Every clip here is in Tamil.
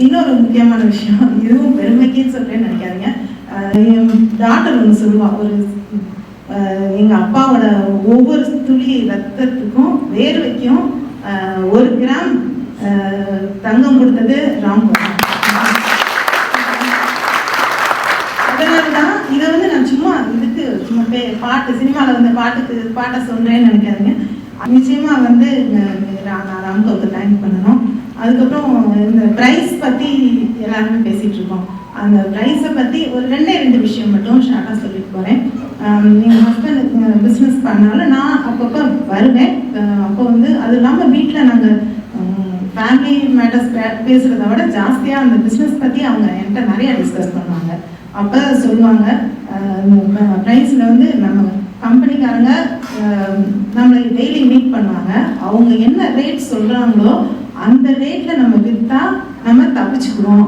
இன்னொரு முக்கியமான விஷயம், இதுவும் பெருமைக்குன்னு சொல்றேன்னு நினைக்காதீங்க. என் டாக்டர் ஒன்று சொல்லுவா, ஒரு எங்கள் அப்பாவோட ஒவ்வொரு துளி ரத்தத்துக்கும் வேர்வைக்கும் 1 கிராம் தங்கம் கொடுத்தது ராம்கோபால். அதனால தான் இதை வந்து நான் சும்மா இதுக்கு சும்மா பாட்டு சினிமாவில் பாட்டை சொல்கிறேன்னு நினைக்காதீங்க. நிச்சயமா வந்து நான் ராம்கோவுக்கு தேங்க் பண்ணணும். அதுக்கப்புறம் இந்த ப்ரைஸ் பற்றி எல்லாருமே பேசிகிட்டு இருக்கோம். அந்த ப்ரைஸை பற்றி ஒரு 2 விஷயம் மட்டும் ஷார்ட்டாக சொல்லிட்டு போகிறேன். எங்கள் ஹஸ்பண்ட் பிஸ்னஸ் பண்ணாலும் நான் அப்பப்போ வருவேன். அப்போ வந்து அது இல்லாமல் வீட்டில் நாங்கள் ஃபேமிலி மேட்டர்ஸ் பேசுகிறத விட ஜாஸ்தியாக அந்த பிஸ்னஸ் பற்றி அவங்க என்கிட்ட நிறையா டிஸ்கஸ் பண்ணுவாங்க. அப்போ சொல்லுவாங்க, ப்ரைஸில் வந்து நம்ம கம்பெனிக்காரங்க நம்மளை டெய்லி மீட் பண்ணுவாங்க. அவங்க என்ன ரேட் சொல்கிறாங்களோ அந்த ரேட்டில் நம்ம விற்றா நம்ம தப்பிச்சுக்குவோம்.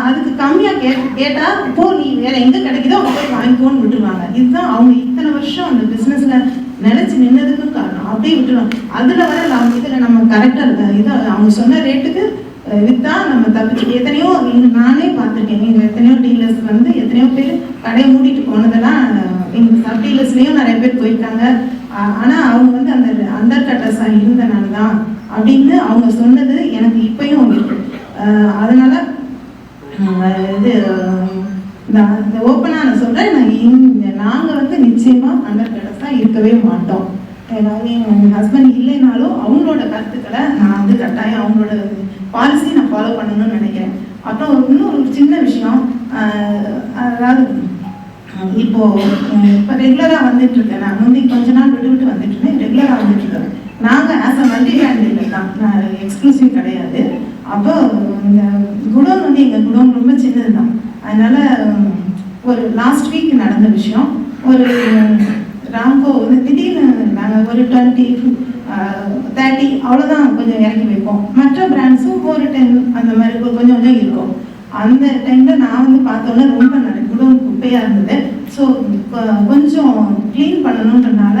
அதுக்கு கம்மியாக கேட்டால் இப்போ நீ வேறு எங்கே கிடைக்குதோ அவங்க போய் வாங்கிக்கோன்னு விட்டுருவாங்க. இதுதான் அவங்க இத்தனை வருஷம் அந்த பிஸ்னஸில் நினச்சி நின்னதுக்கும் காரணம். அப்படியே விட்டுருவாங்க. அதில் வர இதில் நம்ம கரெக்டாக இதை அவங்க சொன்ன ரேட்டுக்கு விற்றா நம்ம தப்பிச்சு எத்தனையோ நானே பார்த்துருக்கேன். நீங்கள் எத்தனையோ டீலர்ஸ் வந்து எத்தனையோ பேர் கடையை மூடிட்டு போனதெல்லாம் எங்கள் சப் டீலர்ஸ்லேயும் நிறைய பேர் போயிருக்காங்க. ஆனால் அவங்க வந்து அந்த அண்டர் கட்டர்ஸாக இருந்தனால தான் அப்படின்னு அவங்க சொன்னது எனக்கு இப்பயும் இருக்கு. அதனால இது இந்த ஓப்பனாக நான் சொல்கிறேன், நாங்கள் வந்து நிச்சயமாக அண்டர் கட்டர்ஸாக இருக்கவே மாட்டோம். எங்கள் ஹஸ்பண்ட் இல்லைனாலும் அவங்களோட கருத்துக்களை நான் வந்து கட்டாயம் அவங்களோட பாலிசி நான் ஃபாலோ பண்ணணும்னு நினைக்கிறேன். அப்புறம் இன்னும் ஒரு சின்ன விஷயம், அதாவது இப்போ ரெகுலராக வந்துட்டு இருக்கேன். நான் வந்து கொஞ்ச நாள் விட்டு வந்துட்டு இருக்கேன், ரெகுலராக வந்துட்டு இருக்கேன். நாங்கள் ஆஸ் அ மல்டி பிராண்ட் தான், நான் எக்ஸ்க்ளூசிவ் கிடையாது. அப்போ இந்த குடோன் வந்து எங்கள் குடோன் ரொம்ப சின்னது தான். அதனால ஒரு லாஸ்ட் வீக் நடந்த விஷயம், ஒரு ராம்கோ வந்து திடீர்னு நாங்கள் ஒரு 20-30 அவ்வளோதான் கொஞ்சம் இறக்கி வைப்போம். மற்ற பிராண்ட்ஸும் ஒரு 10 அந்த மாதிரி கொஞ்சம் கொஞ்சம் இருக்கும். அந்த டைமில் நான் வந்து பார்த்தோன்னா ரொம்ப குடோன் குப்பையாக இருந்தது. ஸோ கொஞ்சம் க்ளீன் பண்ணணுன்றனால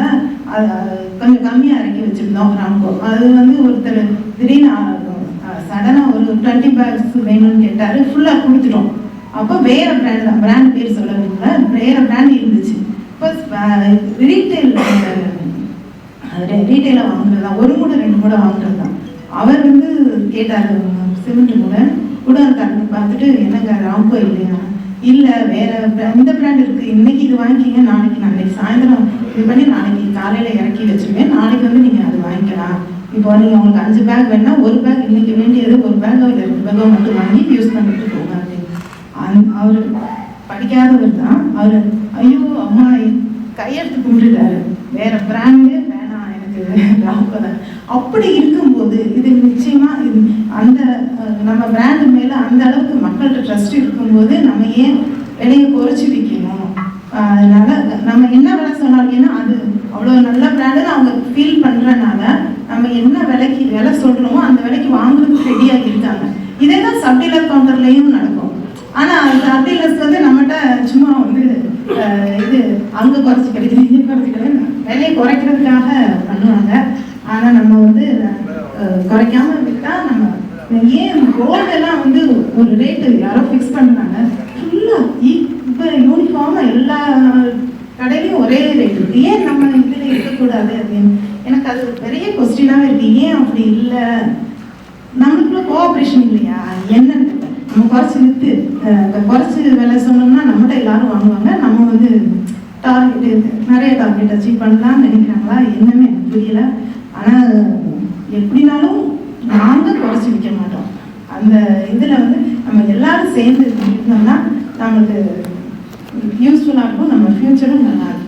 கொஞ்சம் கம்மியாக இறக்கி வச்சுருந்தோம் ராம்கோ. அது வந்து ஒருத்தர் திடீர்னு சடனாக ஒரு 20 பேக்ஸ் வேணும்னு கேட்டார், ஃபுல்லாக கொடுத்துட்டோம். அப்போ வேறு பிராண்ட் தான், பிராண்ட் பேர் சொல்லவில்லை, வேறு பிராண்ட் இருந்துச்சு. இப்போ ரீட்டெயிலாக வாங்குறது தான், 1 மூடை 2 மூடை வாங்குறது தான். அவர் வந்து கேட்டார், சிமெண்ட் கூட இருக்காருன்னு பார்த்துட்டு, என்னங்க ராம்கோ இல்லையா? இல்லை வேற இந்த பிராண்ட் இருக்குது, இன்னைக்கு இது வாங்கிக்கிங்க, நாளைக்கு சாயந்தரம் இது பண்ணி நாளைக்கு காலையில் இறக்கி வச்சுருவேன், நாளைக்கு வந்து நீங்கள் அது வாங்கிக்கலாம். இப்போ நீங்கள் உங்களுக்கு 5 பேக் வேணா 1 பேக் இன்னைக்கு வேண்டியது 1 பேக்கோ இல்லை 2 பேக்கோ மட்டும் வாங்கி யூஸ் பண்ணிட்டு போங்க அப்படின்னு. அவர் படிக்காதவர் தான். அவர் ஐயோ அம்மா கையெழுத்து கும்பிட்டுட்டாரு, வேற பிராண்டு வேணாம் எனக்கு ராம்கோ தான். அப்படி இருக்கும்போது இது நிச்சயமா அந்த நம்ம பிராண்டு மேல அந்த அளவுக்கு மக்கள்கிட்ட ட்ரஸ்ட் இருக்கும்போது நம்ம ஏன் விலையை குறைச்சி விற்கணும்? அதனால நம்ம என்ன விலை சொன்னாலும், ஏன்னா அது அவ்வளோ நல்ல பிராண்டுன்னு அவங்க ஃபீல் பண்றதுனால நம்ம என்ன விலை சொல்றோமோ அந்த விலைக்கு வாங்குறதுக்கு ரெடியாக இருக்காங்க. இதே தான் சப் டீலர் கவுண்டர்லையும் நடக்கும். ஆனால் சப் டீலர்ஸ் வந்து நம்மகிட்ட சும்மா வந்து இது அங்கே குறைச்சி கிடைக்குது, இங்கே குறைச்சி கிடையாது, விலையை குறைக்கிறதுக்காக பண்ணுவாங்க. ஆனால் நம்ம வந்து குறைக்காம விட்டா நம்ம ஏன் கோல்டெல்லாம் வந்து ஒரு ரேட்டு யாரோ ஃபிக்ஸ் பண்ணுறாங்க, ஃபுல்லாக இப்போ யூனிஃபார்மாக எல்லா கடையிலையும் ஒரே ரேட் இருக்குது, ஏன் நம்ம இதில் இருக்கக்கூடாது அப்படின்னு எனக்கு அது பெரிய கொஸ்டினாகவே இருக்குது. ஏன் அப்படி இல்லை? நம்மளுக்குள்ள கோஆப்ரேஷன் இல்லையா என்னன்னு நம்ம குறைச்சி விலை சொன்னோம்னா நம்மகிட்ட எல்லாரும் வாங்குவாங்க. நம்ம வந்து நிறைய டார்கெட் அச்சீவ் பண்ணலாம்னு நினைக்கிறாங்களா என்னன்னு எனக்கு புரியல. ஆனால் எப்படினாலும் நாங்கள் குறைச்சி விற்க மாட்டோம். அந்த இதில் வந்து நம்ம எல்லாரும் சேர்ந்து இருந்தோம்னா நம்மளுக்கு யூஸ்ஃபுல்லாக இருக்கும், நம்ம ஃப்யூச்சரும் நல்லா இருக்கும்.